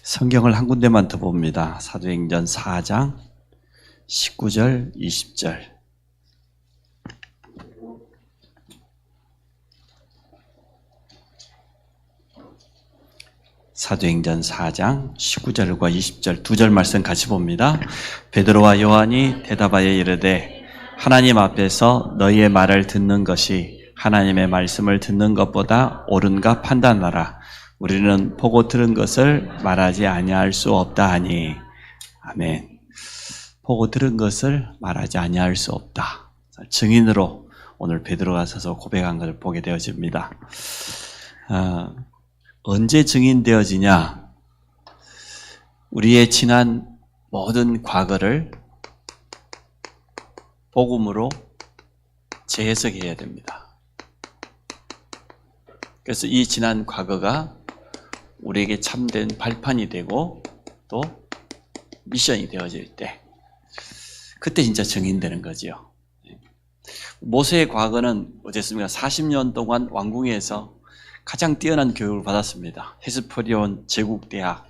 성경을 한 군데만 더 봅니다. 사도행전 4장 19절 20절. 사도행전 4장 19절과 20절 두 절 말씀 같이 봅니다. 베드로와 요한이 대답하여 이르되 하나님 앞에서 너희의 말을 듣는 것이 하나님의 말씀을 듣는 것보다 옳은가 판단하라. 우리는 보고 들은 것을 말하지 아니할 수 없다 하니. 아멘. 보고 들은 것을 말하지 아니할 수 없다. 증인으로 오늘 베드로가 서서 고백한 것을 보게 되어집니다. 언제 증인되어지냐? 우리의 지난 모든 과거를 복음으로 재해석해야 됩니다. 그래서 이 지난 과거가 우리에게 참된 발판이 되고 또 미션이 되어질 때 그때 진짜 증인되는 거죠. 모세의 과거는 어쨌습니까? 40년 동안 왕궁에서 가장 뛰어난 교육을 받았습니다. 헤스퍼리온 제국대학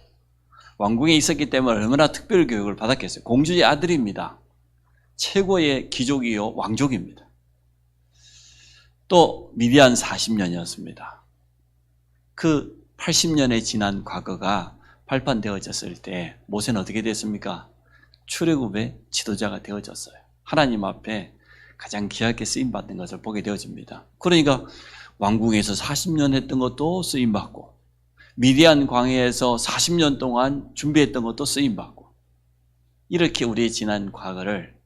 왕궁에 있었기 때문에 얼마나 특별 교육을 받았겠어요. 공주의 아들입니다. 최고의 귀족이요 왕족입니다. 또 미디안 40년이었습니다. 그 80년의 지난 과거가 발판되어졌을 때 모세는 어떻게 됐습니까? 출애굽의 지도자가 되어졌어요. 하나님 앞에 가장 귀하게 쓰임받는 것을 보게 되어집니다. 그러니까 왕궁에서 40년 했던 것도 쓰임받고 미디안 광야에서 40년 동안 준비했던 것도 쓰임받고 이렇게 우리의 지난 과거를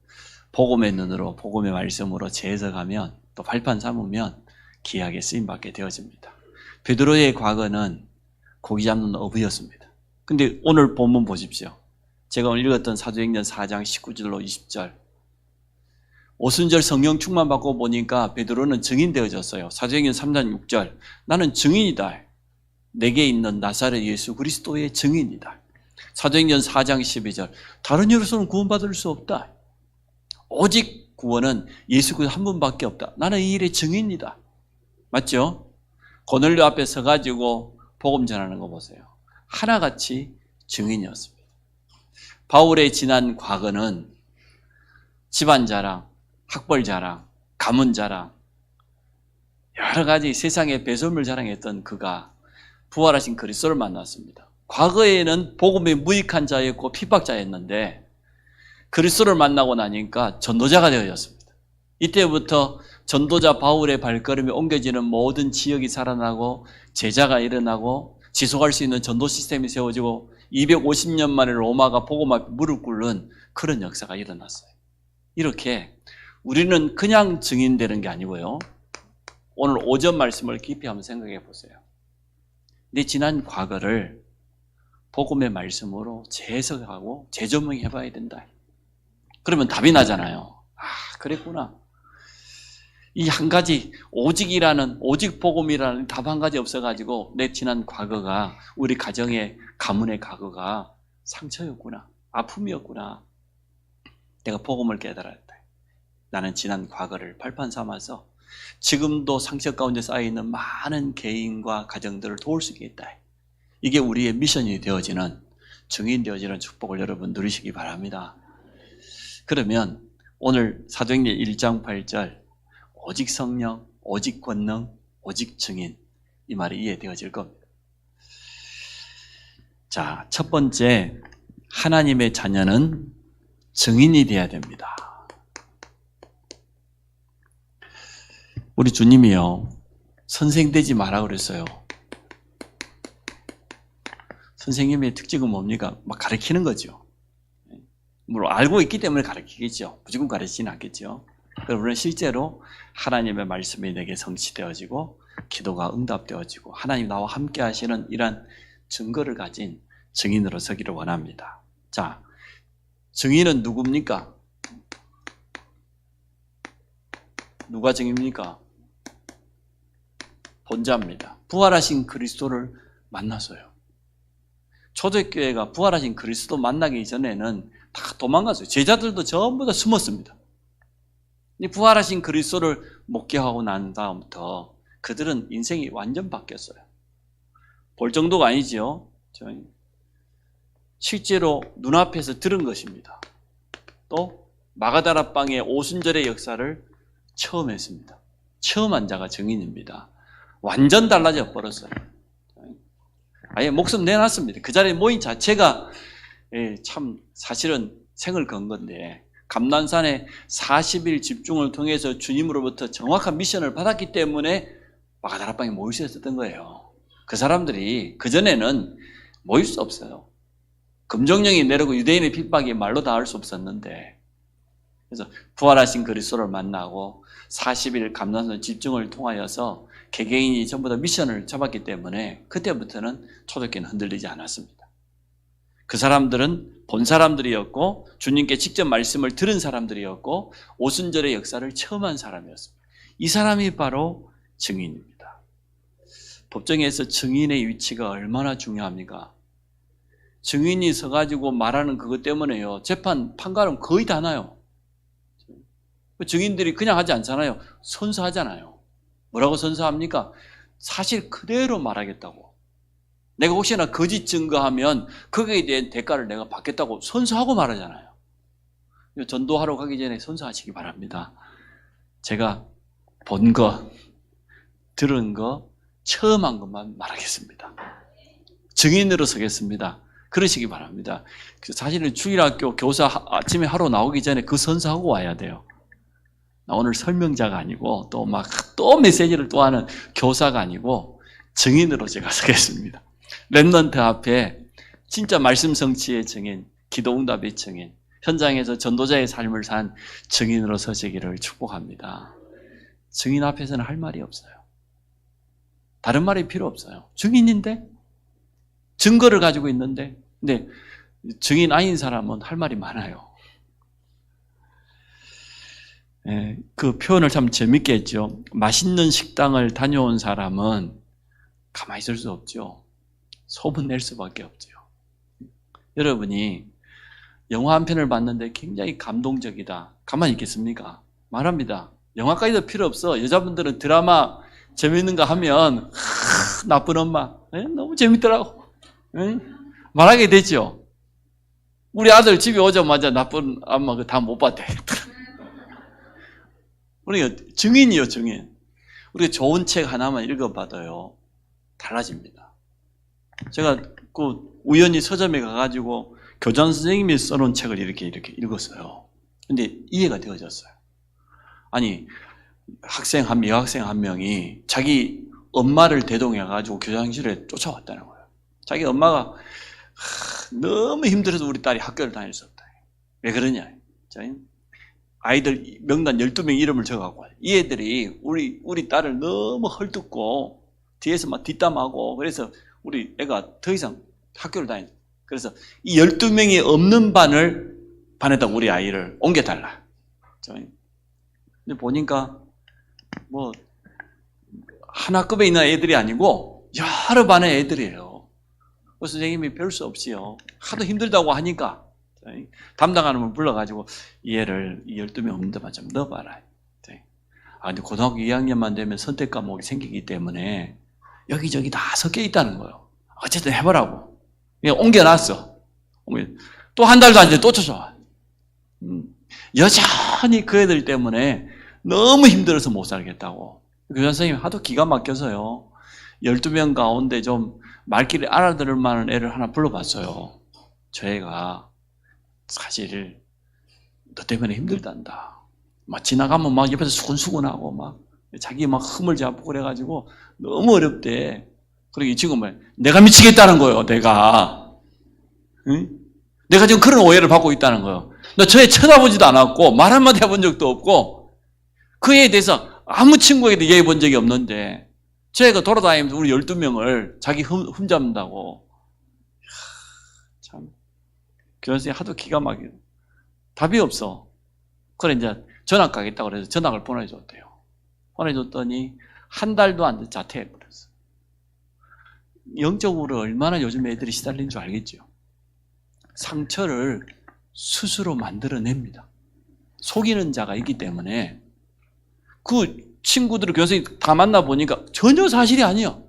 복음의 눈으로 복음의 말씀으로 재해석하면 또 발판 삼으면 귀하게 쓰임받게 되어집니다. 베드로의 과거는 고기 잡는 어부였습니다. 근데 오늘 본문 보십시오. 제가 오늘 읽었던 사도행전 4장 19절로 20절 오순절 성령 충만 받고 보니까 베드로는 증인 되어졌어요. 사도행전 3장 6절 나는 증인이다. 내게 있는 나사렛 예수 그리스도의 증인이다. 사도행전 4장 12절 다른 이로서는 구원받을 수 없다. 오직 구원은 예수 그리스도 한 분밖에 없다. 나는 이 일의 증인이다. 맞죠? 고넬료 앞에 서가지고 복음 전하는 거 보세요. 하나같이 증인이었습니다. 바울의 지난 과거는 집안 자랑, 학벌 자랑, 가문 자랑, 여러 가지 세상의 배설물 자랑했던 그가 부활하신 그리스도를 만났습니다. 과거에는 복음에 무익한 자였고 핍박자였는데 그리스도를 만나고 나니까 전도자가 되어졌습니다. 이때부터 전도자 바울의 발걸음이 옮겨지는 모든 지역이 살아나고 제자가 일어나고 지속할 수 있는 전도 시스템이 세워지고 250년 만에 로마가 복음 앞에 무릎 꿇는 그런 역사가 일어났어요. 이렇게 우리는 그냥 증인되는 게 아니고요. 오늘 오전 말씀을 깊이 한번 생각해 보세요. 내 지난 과거를 복음의 말씀으로 재해석하고 재조명해 봐야 된다. 그러면 답이 나잖아요. 아, 그랬구나. 이 한 가지 오직이라는 오직 복음이라는 답 한 가지 없어가지고 내 지난 과거가 우리 가정의 가문의 과거가 상처였구나. 아픔이었구나. 내가 복음을 깨달았다. 나는 지난 과거를 발판 삼아서 지금도 상처 가운데 쌓여있는 많은 개인과 가정들을 도울 수 있겠다. 이게 우리의 미션이 되어지는 증인 되어지는 축복을 여러분 누리시기 바랍니다. 그러면 오늘 사도행전 1장 8절 오직 성령, 오직 권능, 오직 증인 이 말이 이해되어질 겁니다. 자, 첫 번째 하나님의 자녀는 증인이 되어야 됩니다. 우리 주님이요 선생 되지 마라 그랬어요. 선생님의 특징은 뭡니까? 막 가르치는 거죠. 물론 알고 있기 때문에 가르치겠죠. 무조건 가르치지는 않겠죠. 그러나 실제로 하나님의 말씀이 내게 성취되어지고 기도가 응답되어지고 하나님 나와 함께 하시는 이러한 증거를 가진 증인으로 서기를 원합니다. 자, 증인은 누굽니까? 누가 증인입니까? 본자입니다. 부활하신 그리스도를 만나서요. 초대교회가 부활하신 그리스도 만나기 전에는 다 도망갔어요. 제자들도 전부 다 숨었습니다. 부활하신 그리스도를 목격하고 난 다음부터 그들은 인생이 완전 바뀌었어요. 볼 정도가 아니지요. 실제로 눈앞에서 들은 것입니다. 또 마가다라방의 오순절의 역사를 처음 했습니다. 처음 한 자가 증인입니다. 완전 달라져 버렸어요. 아예 목숨 내놨습니다. 그 자리에 모인 자체가 참 사실은 생을 건 건데, 감난산에 40일 집중을 통해서 주님으로부터 정확한 미션을 받았기 때문에 마가다라방에 모일 수 있었던 거예요. 그 사람들이 그전에는 모일 수 없어요. 금종령이 내리고 유대인의 핍박이 말로 다 할 수 없었는데, 그래서 부활하신 그리스도를 만나고 40일 감난산 집중을 통하여서 개개인이 전부 다 미션을 잡았기 때문에 그때부터는 초대교회는 흔들리지 않았습니다. 그 사람들은 본 사람들이었고 주님께 직접 말씀을 들은 사람들이었고 오순절의 역사를 처음 한 사람이었습니다. 이 사람이 바로 증인입니다. 법정에서 증인의 위치가 얼마나 중요합니까? 증인이 서가지고 말하는 그것 때문에요, 재판 판가름 거의 다 나요. 증인들이 그냥 하지 않잖아요. 선서하잖아요. 뭐라고 선서합니까? 사실 그대로 말하겠다고. 내가 혹시나 거짓 증거하면 거기에 대한 대가를 내가 받겠다고 선서하고 말하잖아요. 전도하러 가기 전에 선서하시기 바랍니다. 제가 본 거, 들은 거, 처음 한 것만 말하겠습니다. 증인으로 서겠습니다. 그러시기 바랍니다. 사실은 주일학교 교사 아침에 하러 나오기 전에 그 선서하고 와야 돼요. 나 오늘 설명자가 아니고 또 메시지를 또 하는 교사가 아니고 증인으로 제가 서겠습니다. 렘넌트 앞에 진짜 말씀 성취의 증인, 기도 응답의 증인, 현장에서 전도자의 삶을 산 증인으로 서시기를 축복합니다. 증인 앞에서는 할 말이 없어요. 다른 말이 필요 없어요. 증인인데? 증거를 가지고 있는데? 근데 증인 아닌 사람은 할 말이 많아요. 그 표현을 참 재밌게 했죠. 맛있는 식당을 다녀온 사람은 가만히 있을 수 없죠. 소문 낼 수밖에 없죠. 여러분이 영화 한 편을 봤는데 굉장히 감동적이다. 가만히 있겠습니까? 말합니다. 영화까지도 필요 없어. 여자분들은 드라마 재밌는 거 하면 나쁜 엄마 너무 재밌더라고 말하게 되죠. 우리 아들 집에 오자마자 나쁜 엄마 다 못 봤대. 우리가 증인이요, 증인. 우리가 좋은 책 하나만 읽어봐도요, 달라집니다. 제가 우연히 서점에 가가지고 교장 선생님이 써놓은 책을 이렇게 읽었어요. 근데 이해가 되어졌어요. 아니, 여학생 한 명이 자기 엄마를 대동해가지고 교장실에 쫓아왔다는 거예요. 자기 엄마가 너무 힘들어서 우리 딸이 학교를 다닐 수 없다. 왜 그러냐? 아이들 명단 12명 이름을 적어갖고 이 애들이 우리 딸을 너무 헐뜯고 뒤에서 막 뒷담하고 그래서 우리 애가 더 이상 학교를 다니죠. 그래서 이 12명이 없는 반에다 우리 아이를 옮겨달라. 근데 보니까 하나급에 있는 애들이 아니고 여러 반의 애들이에요. 선생님이 별 수 없이요. 하도 힘들다고 하니까 담당하는 분 불러가지고 이 애를 이 12명 없는 데만 좀 넣어봐라. 근데 고등학교 2학년만 되면 선택 과목이 생기기 때문에 여기저기 다 섞여 있다는 거예요. 어쨌든 해보라고. 그냥 옮겨놨어. 또 한 달도 안 돼 또 쫓아와. 여전히 그 애들 때문에 너무 힘들어서 못 살겠다고. 교장 선생님이 하도 기가 막혀서요. 12명 가운데 좀 말귀를 알아들을 만한 애를 하나 불러봤어요. 저 애가 사실 너 때문에 힘들단다. 막 지나가면 막 옆에서 수근수근하고 막 자기 막 흠을 잡고 그래가지고 너무 어렵대. 그리고 이 친구는 내가 미치겠다는 거예요. 내가 지금 그런 오해를 받고 있다는 거예요. 나 저 애 쳐다보지도 않았고 말 한마디 해본 적도 없고 그 애에 대해서 아무 친구에게도 얘기해 본 적이 없는데 저 애가 돌아다니면서 우리 12명을 자기 흠 잡는다고. 참 교장선생님이 하도 기가 막혀. 답이 없어. 그래 이제 전학 가겠다고 그래서 전학을 보내줬대요. 보내줬더니 한 달도 안 돼 자퇴해버렸어. 영적으로 얼마나 요즘 애들이 시달리는 줄 알겠죠. 상처를 스스로 만들어냅니다. 속이는 자가 있기 때문에 그 친구들을 교수님 다 만나보니까 전혀 사실이 아니에요.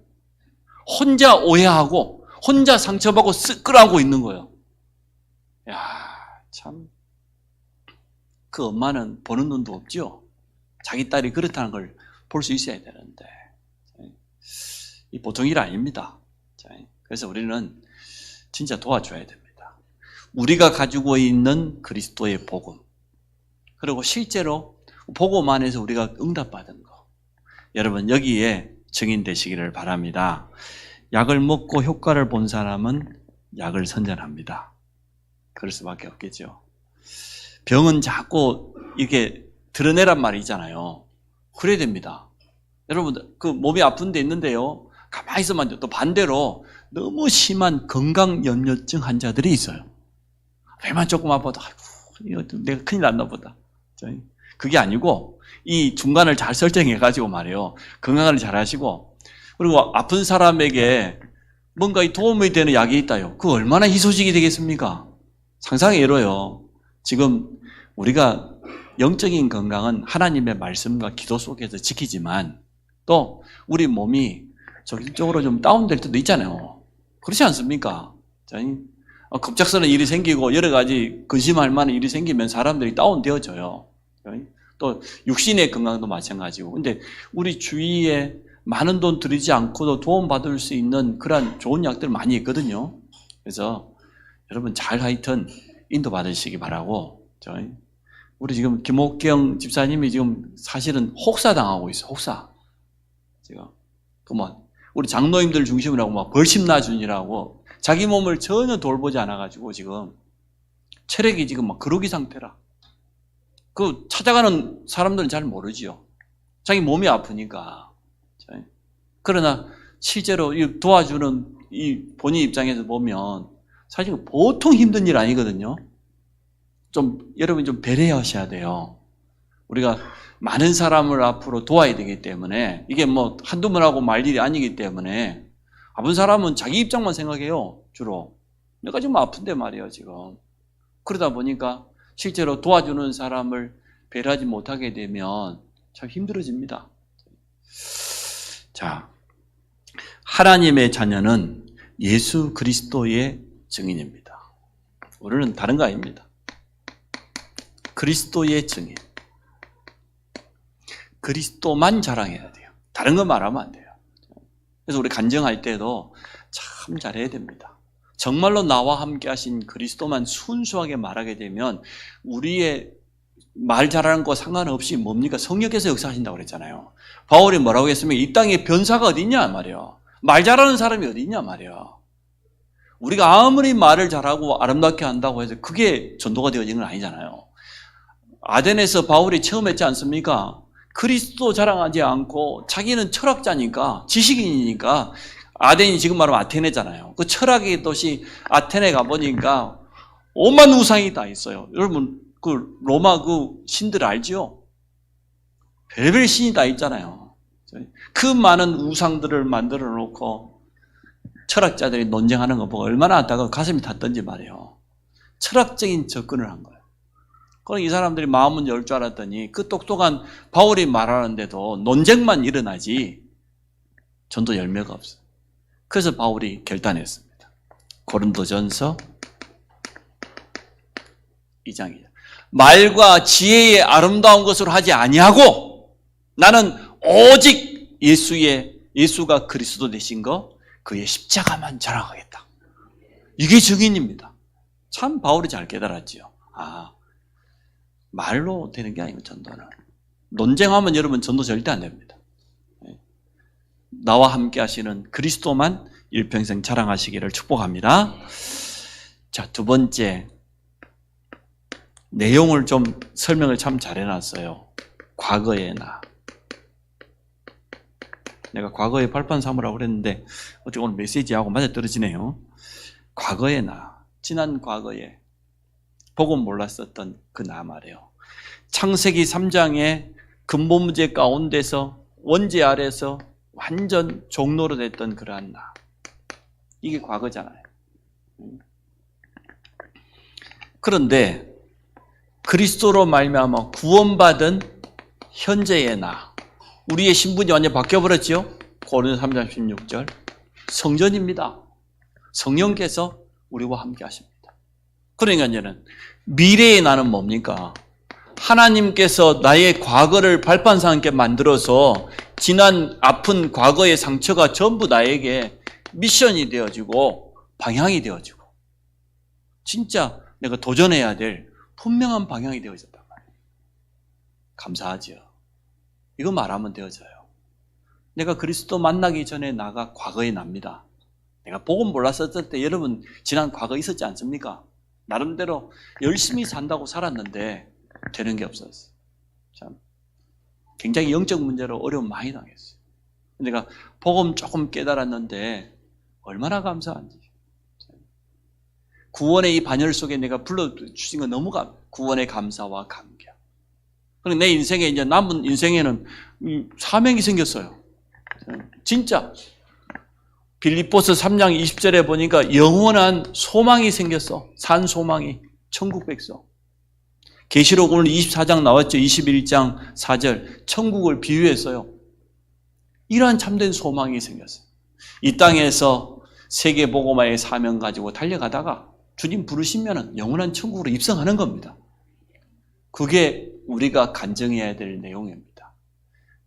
혼자 오해하고 혼자 상처받고 끌어안고 있는 거예요. 야, 참. 그 엄마는 보는 눈도 없죠. 자기 딸이 그렇다는 걸 볼 수 있어야 되는데 이 보통 일 아닙니다. 그래서 우리는 진짜 도와줘야 됩니다. 우리가 가지고 있는 그리스도의 복음, 그리고 실제로 복음 안에서 우리가 응답받은 거, 여러분 여기에 증인되시기를 바랍니다. 약을 먹고 효과를 본 사람은 약을 선전합니다. 그럴 수밖에 없겠죠. 병은 자꾸 이렇게 드러내란 말이잖아요. 그래야 됩니다. 여러분, 그 몸이 아픈 데 있는데요, 가만히 있으면 또 반대로 너무 심한 건강염려증 환자들이 있어요. 왜만 조금 아파도 아이고, 이거 내가 큰일 났나 보다. 그게 아니고 이 중간을 잘 설정해가지고 말이에요. 건강을 잘 하시고, 그리고 아픈 사람에게 뭔가 도움이 되는 약이 있다요. 그 얼마나 희소식이 되겠습니까? 상상이 에러요. 지금 우리가 영적인 건강은 하나님의 말씀과 기도 속에서 지키지만 또 우리 몸이 정신적으로 좀 다운될 때도 있잖아요. 그렇지 않습니까? 급작스러운 일이 생기고 여러 가지 근심할 만한 일이 생기면 사람들이 다운되어져요. 또 육신의 건강도 마찬가지고. 근데 우리 주위에 많은 돈 들이지 않고도 도움받을 수 있는 그런 좋은 약들 많이 있거든요. 그래서 여러분 잘 하여튼 인도받으시기 바라고. 우리 지금 김옥경 집사님이 지금 사실은 혹사당하고 있어요. 혹사. 지금. 우리 장로님들 중심으로 하고 막 벌심나준이라고 자기 몸을 전혀 돌보지 않아가지고 지금 체력이 지금 막 그러기 상태라. 그 찾아가는 사람들은 잘 모르지요. 자기 몸이 아프니까. 그러나 실제로 도와주는 이 본인 입장에서 보면 사실 보통 힘든 일 아니거든요. 여러분 좀 배려하셔야 돼요. 우리가 많은 사람을 앞으로 도와야 되기 때문에 이게 뭐 한두 번하고 말 일이 아니기 때문에 아픈 사람은 자기 입장만 생각해요. 주로. 내가 지금 아픈데 말이에요, 지금. 그러다 보니까 실제로 도와주는 사람을 배려하지 못하게 되면 참 힘들어집니다. 자, 하나님의 자녀는 예수 그리스도의 증인입니다. 우리는 다른 거 아닙니다. 그리스도의 증인. 그리스도만 자랑해야 돼요. 다른 거 말하면 안 돼요. 그래서 우리 간증할 때도 참 잘해야 됩니다. 정말로 나와 함께 하신 그리스도만 순수하게 말하게 되면 우리의 말 잘하는 거 상관없이 뭡니까? 성령께서 역사하신다고 그랬잖아요. 바울이 뭐라고 했으면 이 땅에 변사가 어디 있냐 말이에요. 말 잘하는 사람이 어디 있냐 말이에요. 우리가 아무리 말을 잘하고 아름답게 한다고 해서 그게 전도가 되어지는 건 아니잖아요. 아덴에서 바울이 처음 했지 않습니까? 그리스도 자랑하지 않고 자기는 철학자니까 지식인이니까 아덴이 지금 말하면 아테네잖아요. 그 철학의 도시 아테네 가보니까 오만 우상이 다 있어요. 여러분 그 로마 그 신들 알죠? 별별 신이 다 있잖아요. 그 많은 우상들을 만들어 놓고 철학자들이 논쟁하는 거 보고 얼마나 안타까워 가슴이 탔던지 말이에요. 철학적인 접근을 한 거예요. 그럼 이 사람들이 마음은 열 줄 알았더니 그 똑똑한 바울이 말하는데도 논쟁만 일어나지 전도 열매가 없어요. 그래서 바울이 결단했습니다. 고린도전서 2장이죠. 말과 지혜의 아름다운 것으로 하지 아니하고 나는 오직 예수가 그리스도 되신 거 그의 십자가만 자랑하겠다. 이게 증인입니다. 참 바울이 잘 깨달았지요. 말로 되는 게 아니고 전도는. 논쟁하면 여러분 전도 절대 안 됩니다. 나와 함께 하시는 그리스도만 일평생 자랑하시기를 축복합니다. 자, 두 번째. 내용을 좀 설명을 참 잘 해놨어요. 과거의 나. 내가 과거에 발판 삼으라고 그랬는데 어떻게 오늘 메시지하고 맞아떨어지네요. 과거의 나. 지난 과거에 복음 몰랐었던 그 나 말이에요. 창세기 3장의 근본 문제 가운데서 원죄 아래서 완전 종로로 됐던 그러한 나. 이게 과거잖아요. 그런데 그리스도로 말미암아 구원받은 현재의 나. 우리의 신분이 완전히 바뀌어버렸죠. 고린도서 3장 16절. 성전입니다. 성령께서 우리와 함께 하십니다. 그러니까 이제는 미래의 나는 뭡니까? 하나님께서 나의 과거를 발판상 함께 만들어서 지난 아픈 과거의 상처가 전부 나에게 미션이 되어지고 방향이 되어지고 진짜 내가 도전해야 될 분명한 방향이 되어졌단 말이에요. 감사하죠. 이거 말하면 되어져요. 내가 그리스도 만나기 전에 나가 과거에 납니다. 내가 복음 몰랐었을 때 여러분 지난 과거 있었지 않습니까? 나름대로 열심히 산다고 살았는데 되는 게 없었어요. 참 굉장히 영적 문제로 어려움 많이 당했어요. 내가 복음 조금 깨달았는데 얼마나 감사한지. 구원의 이 반열 속에 내가 불러주신 거 너무 구원의 감사와 감격. 그리고 내 인생에 이제 남은 인생에는 사명이 생겼어요. 진짜 빌립보서 3장 20절에 보니까 영원한 소망이 생겼어. 산 소망이 천국 백성. 계시록 오늘 24장 나왔죠. 21장 4절 천국을 비유했어요. 이러한 참된 소망이 생겼어요. 이 땅에서 세계 복음화의 사명 가지고 달려가다가 주님 부르시면 영원한 천국으로 입성하는 겁니다. 그게 우리가 간증해야 될 내용입니다.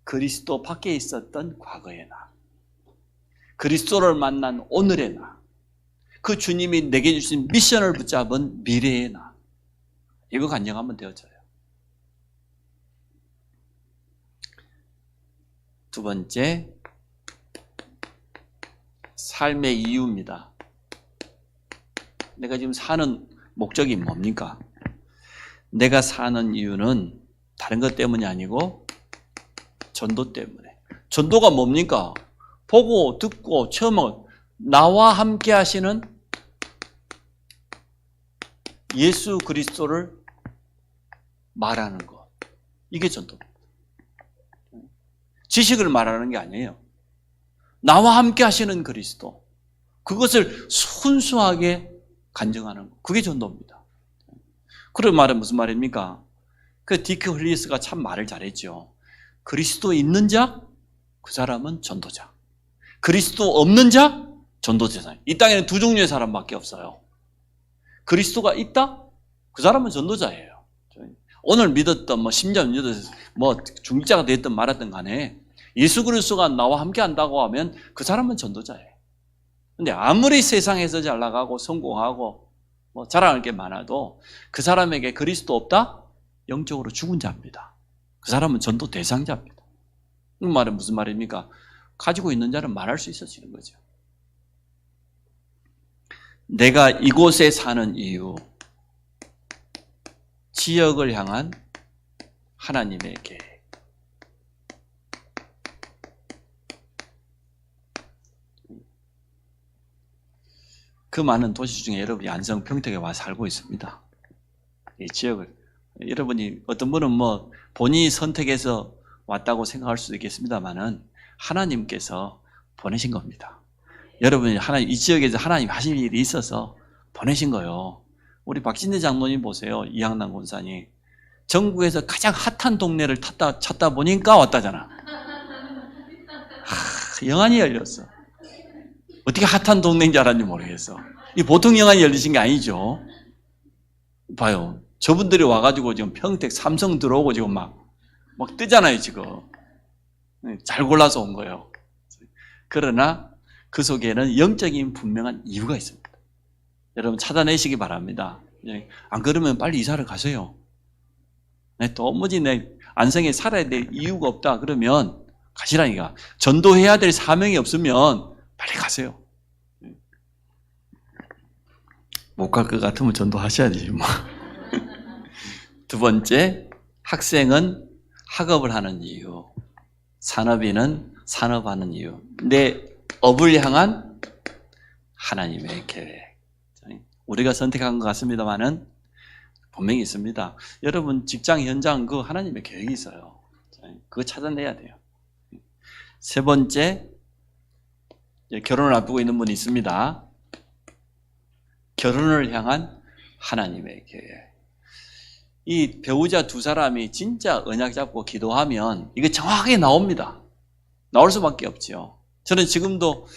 그리스도 밖에 있었던 과거의 나, 그리스도를 만난 오늘의 나, 그 주님이 내게 주신 미션을 붙잡은 미래의 나, 이거 간증하면 되어져요. 두 번째, 삶의 이유입니다. 내가 지금 사는 목적이 뭡니까? 내가 사는 이유는 다른 것 때문이 아니고 전도 때문에. 전도가 뭡니까? 보고 듣고 체험하고 나와 함께 하시는 예수 그리스도를 말하는 것. 이게 전도입니다. 지식을 말하는 게 아니에요. 나와 함께 하시는 그리스도. 그것을 순수하게 간증하는 것. 그게 전도입니다. 그런 말은 무슨 말입니까? 그 디크 훌리스가 참 말을 잘했죠. 그리스도 있는 자, 그 사람은 전도자. 그리스도 없는 자, 전도자. 이 땅에는 두 종류의 사람밖에 없어요. 그리스도가 있다? 그 사람은 전도자예요. 오늘 믿었던 10년 믿었던 중직자가 됐든 말았든 간에 예수 그리스도가 나와 함께 한다고 하면 그 사람은 전도자예요. 근데 아무리 세상에서 잘 나가고 성공하고 자랑할 게 많아도 그 사람에게 그리스도 없다? 영적으로 죽은 자입니다. 그 사람은 전도 대상자입니다. 이 말은 무슨 말입니까? 가지고 있는 자는 말할 수 있어지는 거죠. 내가 이곳에 사는 이유, 지역을 향한 하나님의 계획. 그 많은 도시 중에 여러분이 안성 평택에 와 살고 있습니다. 이 지역을 여러분이 어떤 분은 본인이 선택해서 왔다고 생각할 수도 있겠습니다만은 하나님께서 보내신 겁니다. 여러분이 이 지역에서 하나님 하실 일이 있어서 보내신 거예요. 우리 박진대 장로님 보세요. 이항남 권사님. 전국에서 가장 핫한 동네를 찾다 보니까 왔다잖아. 영안이 열렸어. 어떻게 핫한 동네인지 알았는지 모르겠어. 이 보통 영안이 열리신 게 아니죠. 봐요. 저분들이 와가지고 지금 평택 삼성 들어오고 지금 막 뜨잖아요, 지금. 잘 골라서 온 거예요. 그러나 그 속에는 영적인 분명한 이유가 있습니다. 여러분 찾아내시기 바랍니다. 안 그러면 빨리 이사를 가세요. 도무지 내 안성에 살아야 될 이유가 없다 그러면 가시라니까. 전도해야 될 사명이 없으면 빨리 가세요. 못 갈 것 같으면 전도하셔야지. 두 번째, 학생은 학업을 하는 이유, 산업인은 산업하는 이유. 내 업을 향한 하나님의 계획. 우리가 선택한 것 같습니다만은 분명히 있습니다. 여러분 직장 현장 그 하나님의 계획이 있어요. 그거 찾아내야 돼요. 세 번째, 결혼을 앞두고 있는 분이 있습니다. 결혼을 향한 하나님의 계획. 이 배우자 두 사람이 진짜 언약 잡고 기도하면 이게 정확하게 나옵니다. 나올 수밖에 없죠. 저는 지금도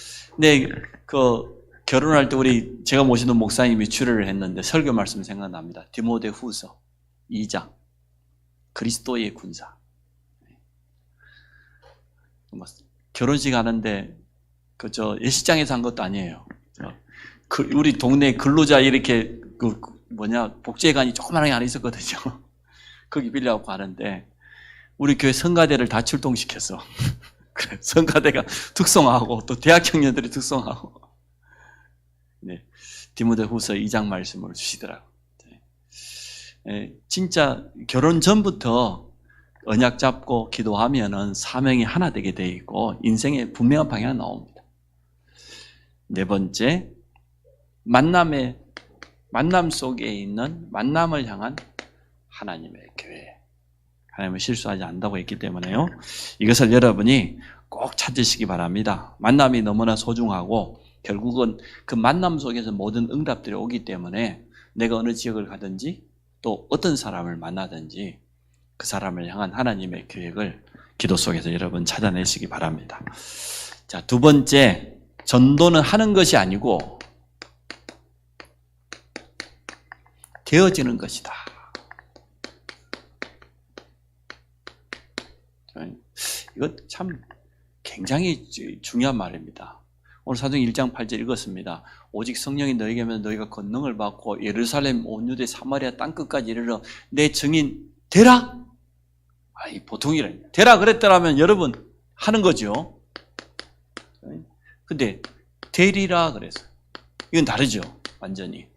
결혼할 때 제가 모시는 목사님이 주례를 했는데 설교 말씀 생각납니다. 디모데후서 2장 그리스도의 군사. 결혼식 하는데 예식장에서 한 것도 아니에요. 우리 동네 근로자 이렇게 복지회관이 조그만하게 하나 있었거든요. 거기 빌려갖고 하는데 우리 교회 성가대를 다 출동시켰어. 그래, 성가대가 특송하고 또 대학 청년들이 특송하고. 네, 디모데후서 2장 말씀을 주시더라고. 네, 진짜 결혼 전부터 언약 잡고 기도하면은 사명이 하나 되게 돼 있고 인생의 분명한 방향이 나옵니다. 네 번째, 만남 속에 있는 만남을 향한 하나님의 교회. 하나님은 실수하지 않는다고 했기 때문에요. 이것을 여러분이 꼭 찾으시기 바랍니다. 만남이 너무나 소중하고 결국은 그 만남 속에서 모든 응답들이 오기 때문에 내가 어느 지역을 가든지 또 어떤 사람을 만나든지 그 사람을 향한 하나님의 계획을 기도 속에서 여러분 찾아내시기 바랍니다. 자, 두 번째, 전도는 하는 것이 아니고 되어지는 것이다. 이거 참 굉장히 중요한 말입니다. 오늘 사도행 1장 8절 읽었습니다. 오직 성령이 너에게 오면 너희가 권능을 받고 예루살렘 온 유대 사마리아 땅끝까지 이르러 내 증인 되라. 보통이래. 되라 그랬더라면 여러분 하는 거죠. 근데 되리라 그랬어요. 이건 다르죠. 완전히.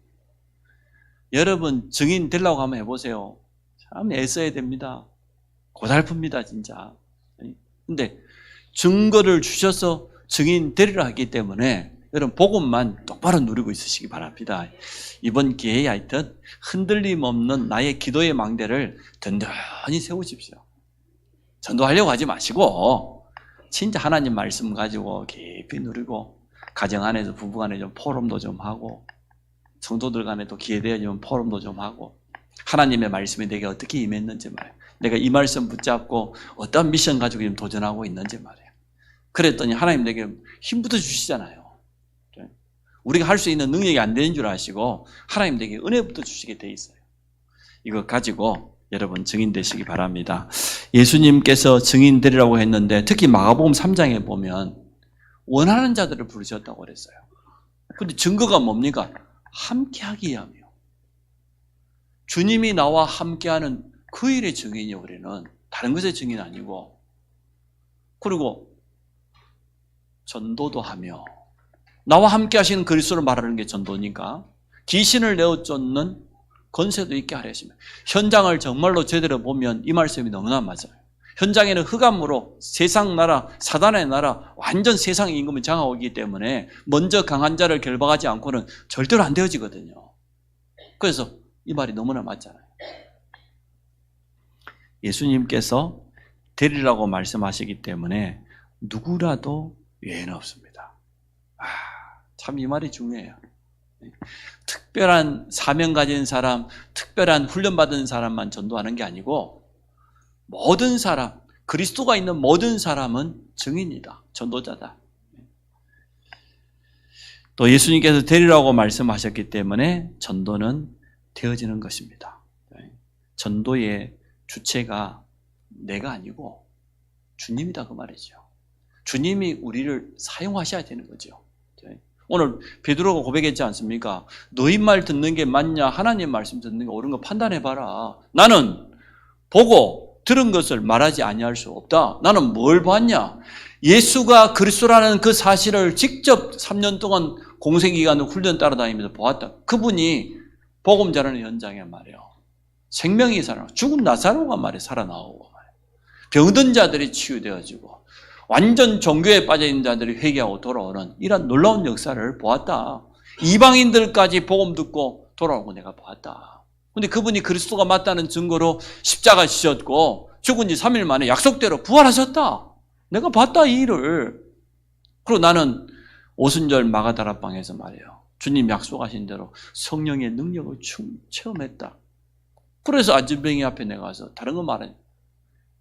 여러분 증인 되려고 한번 해보세요. 참 애써야 됩니다. 고달픕니다 진짜. 근데 증거를 주셔서 증인 되리라 하기 때문에 여러분 복음만 똑바로 누리고 있으시기 바랍니다. 이번 기회에 하여튼 흔들림 없는 나의 기도의 망대를 든든히 세우십시오. 전도하려고 하지 마시고 진짜 하나님 말씀 가지고 깊이 누리고 가정 안에서 부부 간에 좀 포럼도 좀 하고 성도들 간에도 기회 되어지면 포럼도 좀 하고 하나님의 말씀이 내게 어떻게 임했는지 말이에요. 내가 이 말씀 붙잡고 어떤 미션 가지고 지금 도전하고 있는지 말이에요. 그랬더니 하나님 내게 힘부터 주시잖아요. 우리가 할 수 있는 능력이 안 되는 줄 아시고 하나님 내게 은혜부터 주시게 돼 있어요. 이거 가지고 여러분 증인 되시기 바랍니다. 예수님께서 증인 되리라고 했는데 특히 마가복음 3장에 보면 원하는 자들을 부르셨다고 그랬어요. 그런데 증거가 뭡니까? 함께하기 위함이요. 주님이 나와 함께하는 그 일의 증인이요. 우리는 다른 것의 증인 아니고 그리고 전도도 하며 나와 함께 하시는 그리스도를 말하는 게 전도니까 귀신을 내어쫓는 권세도 있게 하려 하십니다. 현장을 정말로 제대로 보면 이 말씀이 너무나 맞아요. 현장에는 흑암으로 세상 나라, 사단의 나라, 완전 세상의 임금이 장하고 있기 때문에 먼저 강한 자를 결박하지 않고는 절대로 안 되어지거든요. 그래서 이 말이 너무나 맞잖아요. 예수님께서 되리라고 말씀하시기 때문에 누구라도 예외는 없습니다. 참 이 말이 중요해요. 특별한 사명 가진 사람, 특별한 훈련받은 사람만 전도하는 게 아니고 모든 사람, 그리스도가 있는 모든 사람은 증인이다. 전도자다. 또 예수님께서 되리라고 말씀하셨기 때문에 전도는 되어지는 것입니다. 전도의 주체가 내가 아니고 주님이다 그 말이죠. 주님이 우리를 사용하셔야 되는 거죠. 오늘 베드로가 고백했지 않습니까? 너희 말 듣는 게 맞냐? 하나님 말씀 듣는 게 옳은 거 판단해봐라. 나는 보고 들은 것을 말하지 아니할 수 없다. 나는 뭘 봤냐? 예수가 그리스도라는 그 사실을 직접 3년 동안 공생기간을 훈련 따라다니면서 보았다. 그분이 복음 전하는 현장에 말이에요. 생명이 살아나고 죽은 나사로가 말이에요. 살아나오고 말이에요. 병든 자들이 치유되어지고 완전 종교에 빠져있는 자들이 회개하고 돌아오는 이런 놀라운 역사를 보았다. 이방인들까지 복음 듣고 돌아오고 내가 보았다. 그런데 그분이 그리스도가 맞다는 증거로 십자가 지셨고 죽은 지 3일 만에 약속대로 부활하셨다. 내가 봤다 이 일을. 그리고 나는 오순절 마가다락방에서 말이에요. 주님 약속하신 대로 성령의 능력을 체험했다. 그래서 안전병이 앞에 내가 가서 다른 거 말해.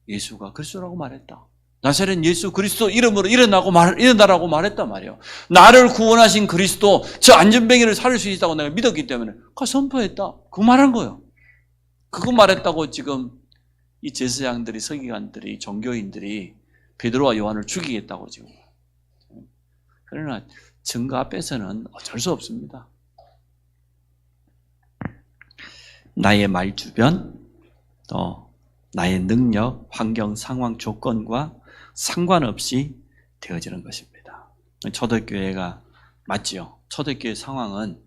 예수가 그리스도라고 말했다. 나사렛 예수 그리스도 이름으로 일어나라고 말했단 말이에요. 나를 구원하신 그리스도, 저 안전뱅이를 살릴 수 있다고 내가 믿었기 때문에 그 선포했다. 그 말한 거예요. 그거 말했다고 지금 이 제사장들이, 서기관들이, 종교인들이 베드로와 요한을 죽이겠다고 지금. 그러나 증거 앞에서는 어쩔 수 없습니다. 나의 말 주변, 또 나의 능력, 환경, 상황, 조건과 상관없이 되어지는 것입니다. 초대교회가 맞지요. 초대교회 상황은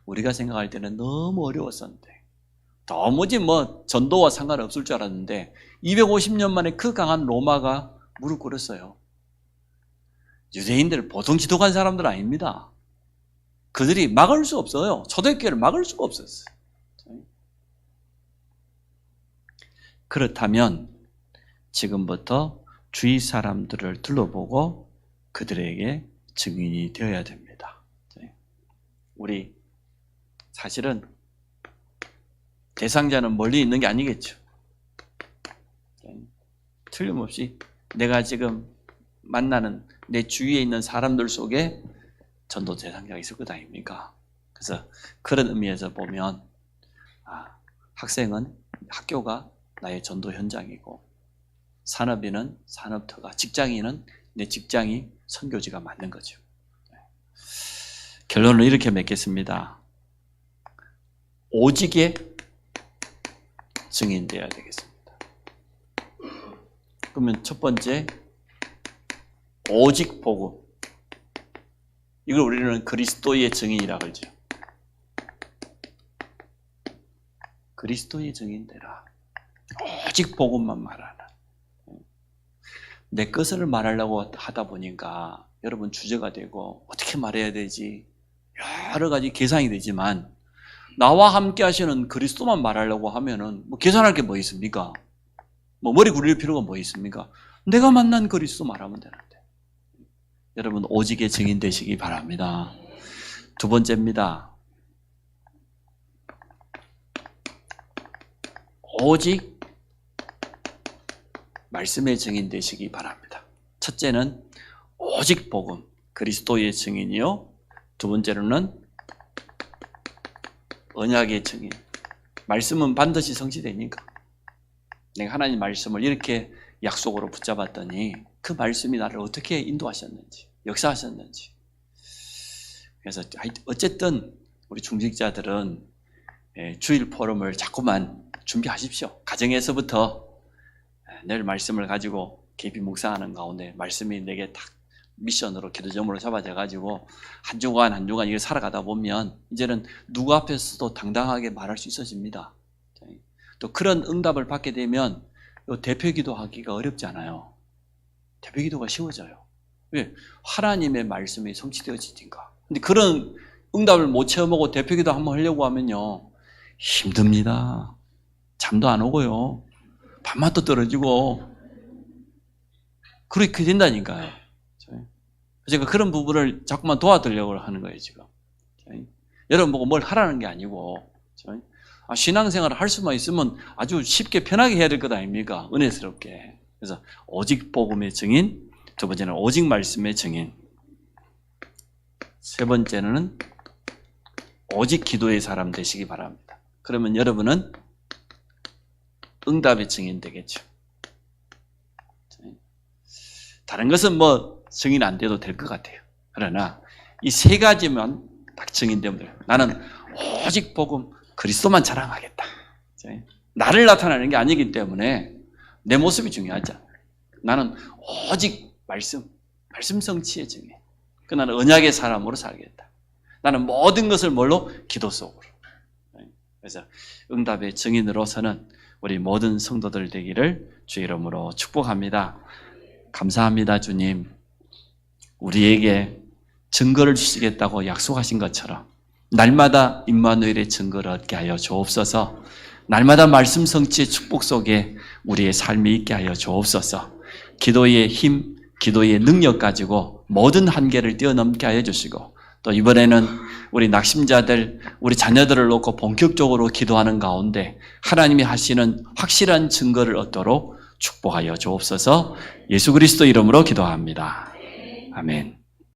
우리가 생각할 때는 너무 어려웠었는데, 도무지 전도와 상관없을 줄 알았는데 250년 만에 그 강한 로마가 무릎 꿇었어요. 유대인들 보통 지독한 사람들 아닙니다. 그들이 막을 수 없어요. 초대교회를 막을 수가 없었어요. 그렇다면 지금부터 주위 사람들을 둘러보고 그들에게 증인이 되어야 됩니다. 우리 사실은 대상자는 멀리 있는 게 아니겠죠. 틀림없이 내가 지금 만나는 내 주위에 있는 사람들 속에 전도 대상자가 있을 것 아닙니까? 그래서 그런 의미에서 보면 학생은 학교가 나의 전도 현장이고, 산업인은 산업터가, 직장인은 내 직장이 선교지가 맞는 거죠. 결론을 이렇게 맺겠습니다. 오직의 증인되어야 되겠습니다. 그러면 첫 번째, 오직 복음. 이걸 우리는 그리스도의 증인이라고 그러죠. 그리스도의 증인되라. 오직 복음만 말하는. 내 것을 말하려고 하다 보니까 여러분 주제가 되고 어떻게 말해야 되지? 여러 가지 계산이 되지만 나와 함께 하시는 그리스도만 말하려고 하면은 계산할 게 뭐 있습니까? 머리 굴릴 필요가 뭐 있습니까? 내가 만난 그리스도 말하면 되는데. 여러분 오직의 증인 되시기 바랍니다. 두 번째입니다. 오직 말씀의 증인 되시기 바랍니다. 첫째는 오직 복음, 그리스도의 증인이요. 두 번째로는 언약의 증인. 말씀은 반드시 성취되니까. 내가 하나님 말씀을 이렇게 약속으로 붙잡았더니 그 말씀이 나를 어떻게 인도하셨는지, 역사하셨는지. 그래서 어쨌든 우리 중직자들은 주일 포럼을 자꾸만 준비하십시오. 가정에서부터 늘 말씀을 가지고 깊이 묵상하는 가운데 말씀이 내게 딱 미션으로, 기도점으로 잡아져가지고 한 주간 한 주간 이걸 살아가다 보면 이제는 누구 앞에서도 당당하게 말할 수 있어집니다. 또 그런 응답을 받게 되면 대표기도 하기가 어렵지 않아요. 대표기도가 쉬워져요. 왜? 하나님의 말씀이 성취되어지니까. 근데 그런 응답을 못 체험하고 대표기도 한번 하려고 하면요, 힘듭니다. 잠도 안 오고요. 밥맛도 떨어지고 그렇게 된다니까요. 제가 그런 부분을 자꾸만 도와드리려고 하는 거예요, 지금. 여러분 보고 뭘 하라는 게 아니고, 신앙생활을 할 수만 있으면 아주 쉽게 편하게 해야 될 것 아닙니까? 은혜스럽게. 그래서 오직 복음의 증인, 두 번째는 오직 말씀의 증인, 세 번째는 오직 기도의 사람 되시기 바랍니다. 그러면 여러분은 응답의 증인 되겠죠. 다른 것은 증인 안 돼도 될 것 같아요. 그러나 이 세 가지만 딱 증인되면 돼요. 나는 오직 복음, 그리스도만 자랑하겠다. 나를 나타내는 게 아니기 때문에 내 모습이 중요하지 않아요. 나는 오직 말씀 성취의 증인. 나는 언약의 사람으로 살겠다. 나는 모든 것을 뭘로? 기도 속으로. 그래서 응답의 증인으로서는 우리 모든 성도들 되기를 주 이름으로 축복합니다. 감사합니다, 주님. 우리에게 증거를 주시겠다고 약속하신 것처럼 날마다 임마누엘의 증거를 얻게 하여 주옵소서. 날마다 말씀 성취의 축복 속에 우리의 삶이 있게 하여 주옵소서. 기도의 힘, 기도의 능력 가지고 모든 한계를 뛰어넘게 하여 주시고, 또 이번에는 우리 낙심자들, 우리 자녀들을 놓고 본격적으로 기도하는 가운데 하나님이 하시는 확실한 증거를 얻도록 축복하여 주옵소서. 예수 그리스도 이름으로 기도합니다. 아멘.